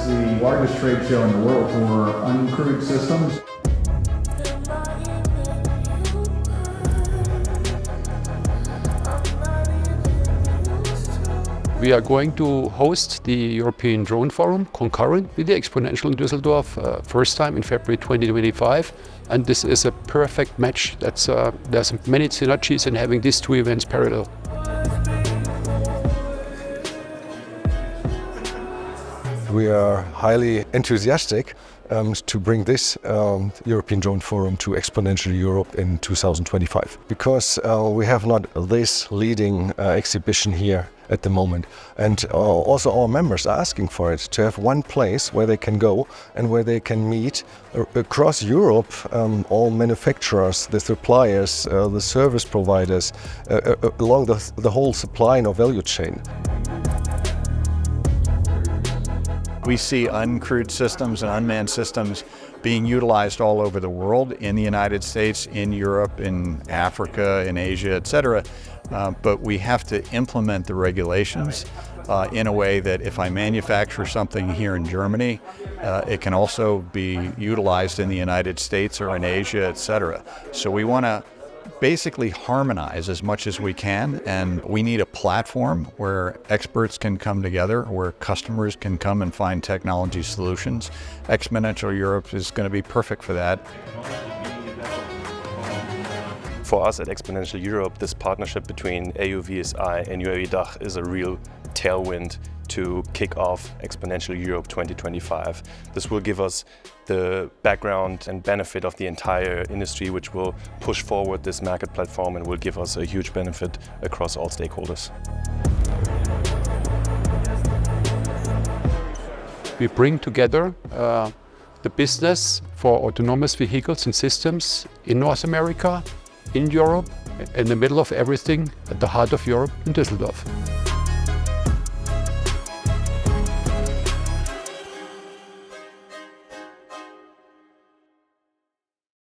the largest trade show in the world for uncrewed systems. We are going to host the European Drone Forum concurrent with the XPONENTIAL in Düsseldorf, first time in February 2025. And this is a perfect match. There's many synergies in having these two events parallel. We are highly enthusiastic to bring this European Drone Forum to XPONENTIAL Europe in 2025, because we have not this leading exhibition here at the moment, and also our members are asking for it, to have one place where they can go and where they can meet across Europe all manufacturers, the suppliers, the service providers, along the whole supply and value chain. We see uncrewed systems and unmanned systems being utilized all over the world, in the United States, in Europe, in Africa, in Asia, etc. But we have to implement the regulations in a way that if I manufacture something here in Germany, it can also be utilized in the United States or in Asia, etc. So we want to basically harmonize as much as we can, and we need a platform where experts can come together, where customers can come and find technology solutions. XPONENTIAL Europe is going to be perfect for that. For us at XPONENTIAL Europe, this partnership between AUVSI and UAV DACH is a real tailwind to kick off XPONENTIAL Europe 2025. This will give us the background and benefit of the entire industry, which will push forward this market platform and will give us a huge benefit across all stakeholders. We bring together the business for autonomous vehicles and systems in North America, in Europe, in the middle of everything, at the heart of Europe, in Düsseldorf.